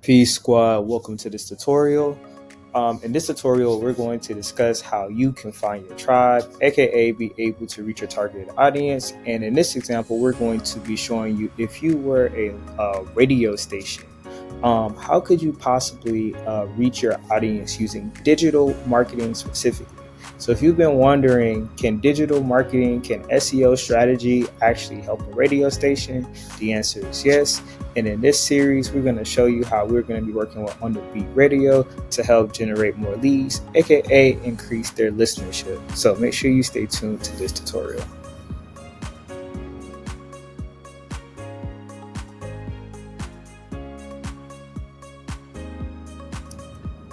Peace squad, welcome to this tutorial. In this tutorial, we're going to discuss how you can find your tribe, aka be able to reach your targeted audience. And in this example, we're going to be showing you if you were a radio station, how could you possibly reach your audience using digital marketing specifically? So if you've been wondering, can digital marketing, can SEO strategy actually help a radio station? The answer is yes. And in this series, we're going to show you how we're going to be working with OnTheBeatRadio to help generate more leads, aka increase their listenership. So make sure you stay tuned to this tutorial.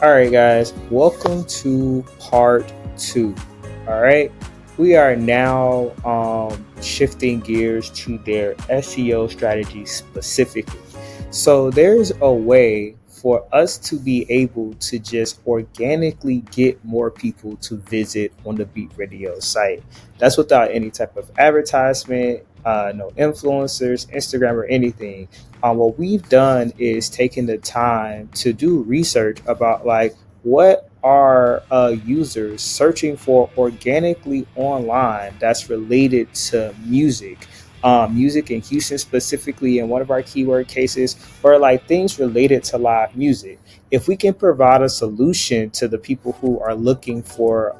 All right, guys, welcome to part 2. All right, we are now shifting gears to their SEO strategy specifically. So there's a way for us to be able to just organically get more people to visit OnTheBeatRadio site. That's without any type of advertisement, no influencers, Instagram, or anything. What we've done is taken the time to do research about what are users searching for organically online that's related to music. Music in Houston specifically in one of our keyword cases, or things related to live music. If we can provide a solution to the people who are looking for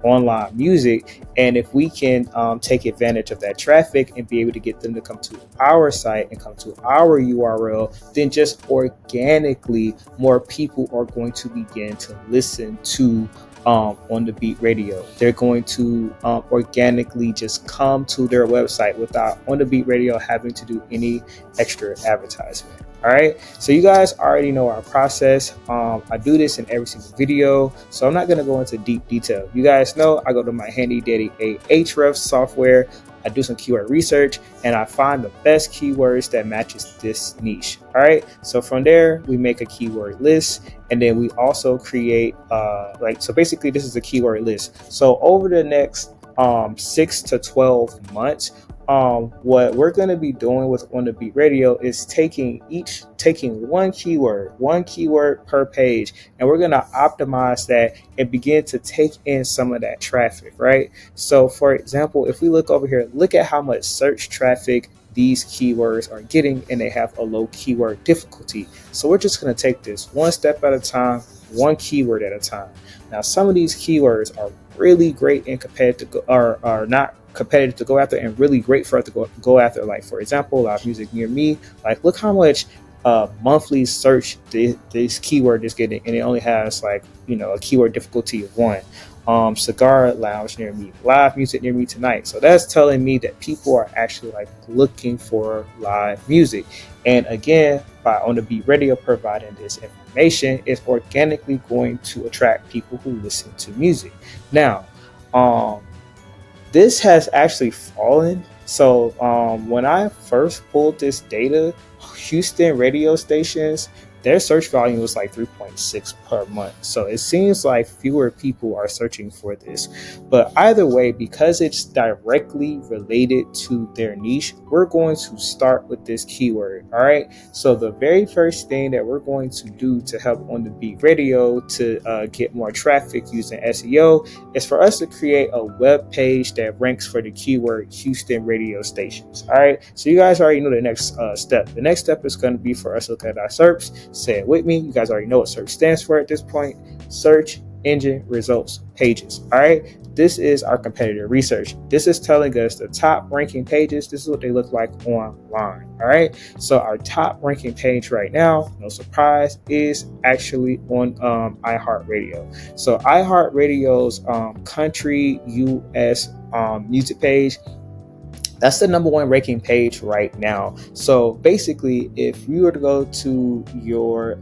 online music, and if we can take advantage of that traffic and be able to get them to come to our site and come to our URL, then just organically more people are going to begin to listen to OnTheBeatRadio. They're going to organically just come to their website without OnTheBeatRadio having to do any extra advertisement. All right, so you guys already know our process. I do this in every single video, so I'm not going to go into deep detail. You guys know I go to my handy dandy Ahrefs software. I do some keyword research and I find the best keywords that matches this niche. All right, so from there we make a keyword list, and then we also create so basically this is a keyword list. So over the next 6 to 12 months, what we're going to be doing with OnTheBeatRadio is taking one keyword per page, and we're going to optimize that and begin to take in some of that traffic, right? So for example, if we look over here, look at how much search traffic these keywords are getting, and they have a low keyword difficulty. So we're just going to take this one step at a time, one keyword at a time. Now, some of these keywords are really great and competitive, are not competitive to go after, and really great for us to go after. Like for example, live music near me. Look how much monthly search this keyword is getting, and it only has a keyword difficulty of 1. Cigar lounge near me, live music near me tonight. So that's telling me that people are actually looking for live music. And again, by OnTheBeatRadio providing this information, it's organically going to attract people who listen to music. Now, this has actually fallen. So when I first pulled this data, Houston radio stations, their search volume was 3.6 per month. So it seems like fewer people are searching for this. But either way, because it's directly related to their niche, we're going to start with this keyword. All right. So the very first thing that we're going to do to help OnTheBeatRadio to get more traffic using SEO is for us to create a web page that ranks for the keyword Houston radio stations. All right. So you guys already know the next step. The next step is going to be for us to look at our SERPs. Say it with me. You guys already know what SERP stands for at this point. Search engine results pages. All right. This is our competitor research. This is telling us the top ranking pages. This is what they look like online. All right. So our top ranking page right now, no surprise, is actually on iHeartRadio. So iHeartRadio's country US music page, that's the number 1 ranking page right now. So basically, if you were to go to your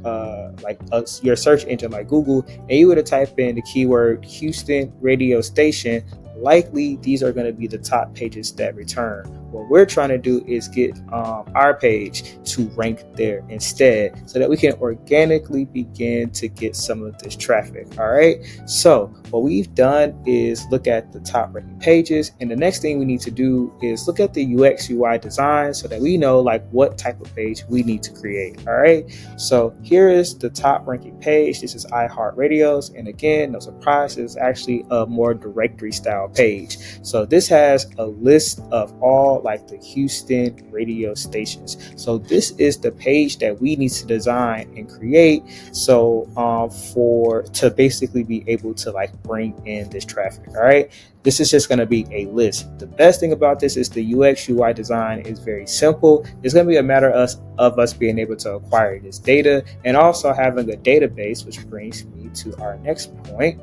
your search engine like Google, and you were to type in the keyword Houston radio station, likely these are going to be the top pages that return. what we're trying to do is get our page to rank there instead, so that we can organically begin to get some of this traffic. All right. So what we've done is look at the top ranking pages, and the next thing we need to do is look at the UX UI design so that we know like what type of page we need to create. All right. So here is the top ranking page. This is iHeartRadio's, and again, no surprise, it's actually a more directory style page. So this has a list of all like the Houston radio stations. So this is the page that we need to design and create, so to basically be able to like bring in this traffic. All right. This is just going to be a list. The best thing about this is the UX UI design is very simple. It's going to be a matter of us being able to acquire this data and also having a database, which brings me to our next point.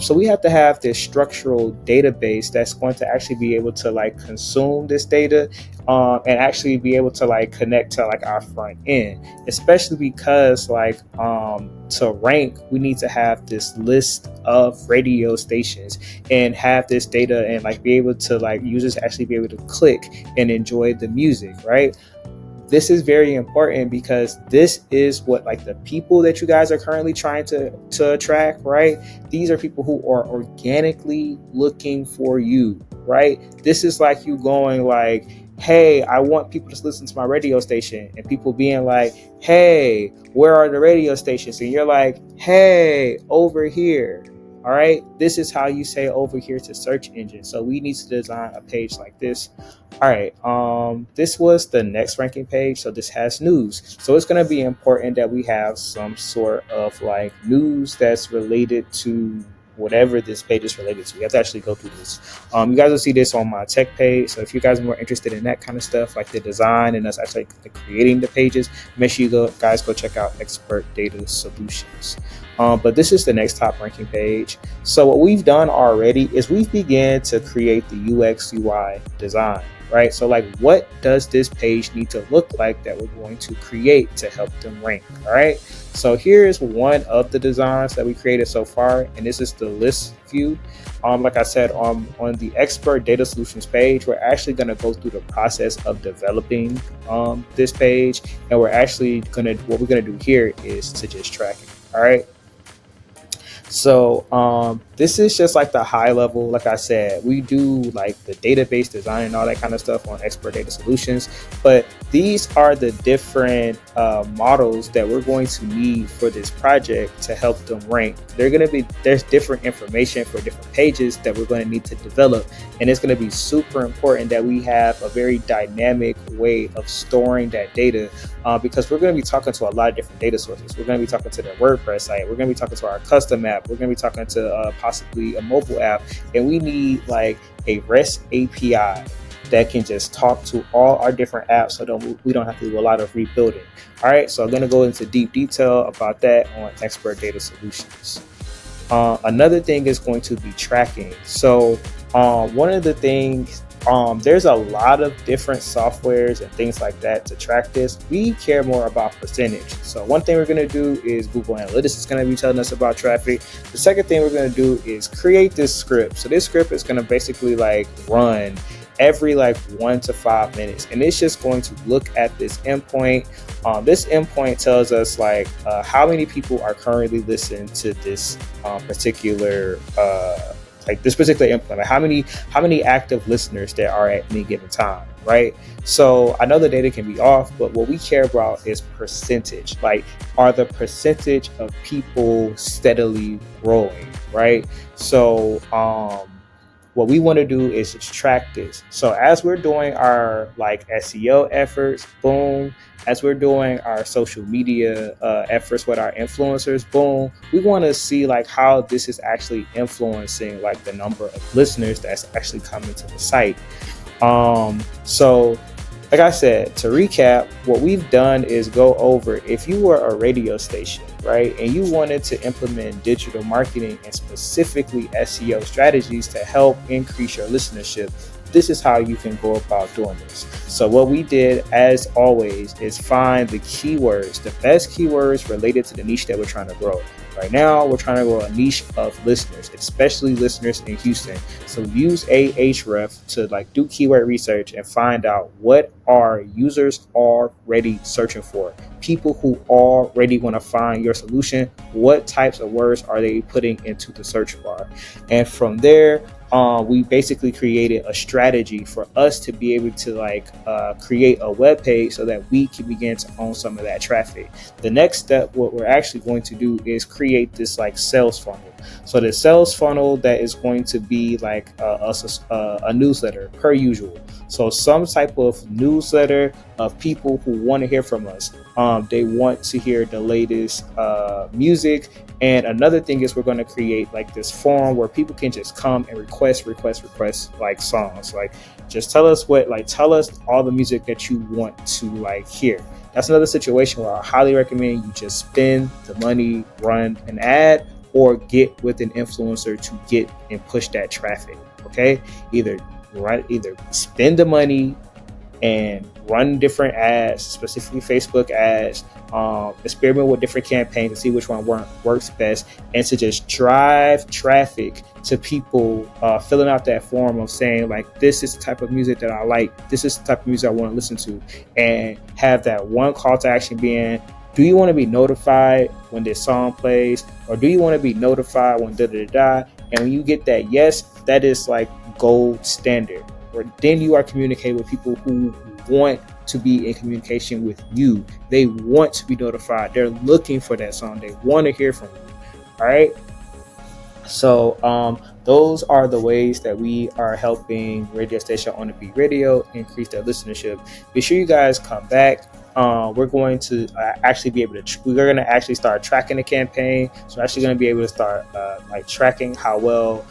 So we have to have this structural database that's going to actually be able to like consume this data and actually be able to like connect to like our front end, especially because like to rank, we need to have this list of radio stations and have this data and like be able to like users actually be able to click and enjoy the music, right? This is very important because this is what like the people that you guys are currently trying to attract, right? These are people who are organically looking for you, right? This is like you going like, hey, I want people to listen to my radio station, and people being like, hey, where are the radio stations? And you're like, hey, over here. All right. This is how you say over here to search engine. So we need to design a page like this. All right. This was the next ranking page. So this has news. So it's going to be important that we have some sort of like news that's related to whatever this page is related to. We have to actually go through this. You guys will see this on my tech page. So if you guys are more interested in that kind of stuff, like the design and us actually creating the pages, make sure you guys go check out Expert Data Solutions. But this is the next top ranking page. So what we've done already is we've began to create the UX UI design, right? So like, what does this page need to look like that we're going to create to help them rank? All right. So here is one of the designs that we created so far, and this is the list view. Like I said, on the Expert Data Solutions page, we're actually going to go through the process of developing this page, and what we're gonna do here is to just track it. All right. So this is just like the high level. Like I said, we do like the database design and all that kind of stuff on Expert Data Solutions, but these are the different models that we're going to need for this project to help them rank. There's different information for different pages that we're going to need to develop, and it's going to be super important that we have a very dynamic way of storing that data because we're going to be talking to a lot of different data sources. We're going to be talking to their WordPress site. We're going to be talking to our custom app. We're going to be talking to possibly a mobile app, and we need like a REST API that can just talk to all our different apps so we don't have to do a lot of rebuilding. All right, so I'm going to go into deep detail about that on Expert Data Solutions. Another thing is going to be tracking. So one of the things, there's a lot of different softwares and things like that to track this. We care more about percentage. So one thing we're going to do is Google Analytics is going to be telling us about traffic. The second thing we're going to do is create this script. So this script is going to basically like run every like 1 to 5 minutes, and it's just going to look at this endpoint. This endpoint tells us like how many people are currently listening to this particular this particular endpoint, like how many active listeners there are at any given time, right? So I know the data can be off, but what we care about is percentage. Like, are the percentage of people steadily growing, right? So what we want to do is just track this. So as we're doing our like SEO efforts, boom. As we're doing our social media efforts with our influencers, boom. We want to see like how this is actually influencing like the number of listeners that's actually coming to the site. So like I said, to recap, what we've done is go over, if you were a radio station, right, and you wanted to implement digital marketing and specifically SEO strategies to help increase your listenership, this is how you can go about doing this. So what we did, as always, is find the keywords, the best keywords related to the niche that we're trying to grow. Right now, we're trying to grow a niche of listeners, especially listeners in Houston. So use Ahref to like do keyword research and find out what are users already searching for. People who already want to find your solution, what types of words are they putting into the search bar? And from there, we basically created a strategy for us to be able to create a web page so that we can begin to own some of that traffic. The next step, what we're actually going to do is create this like sales funnel. So the sales funnel that is going to be like a newsletter per usual. So some type of newsletter of people who want to hear from us. They want to hear the latest music. And another thing is we're going to create like this forum where people can just come and request like songs. Like just tell us all the music that you want to like hear. That's another situation where I highly recommend you just spend the money, run an ad, or get with an influencer to get and push that traffic. Okay, either spend the money and run different ads, specifically Facebook ads, experiment with different campaigns to see which one works best, and to just drive traffic to people filling out that form of saying like, this is the type of music that I like, this is the type of music I want to listen to, and have that one call to action being, do you want to be notified when this song plays, or do you want to be notified when da-da-da-da? And when you get that yes, that is like gold standard. Or then you are communicating with people who want to be in communication with you. They want to be notified. They're looking for that song. They want to hear from you. All right. So those are the ways that we are helping radio station On The Beat Radio increase their listenership. Be sure you guys come back. We're going to actually be able to. We're going to actually start tracking the campaign. So we're actually going to be able to start tracking how well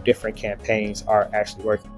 different campaigns are actually working.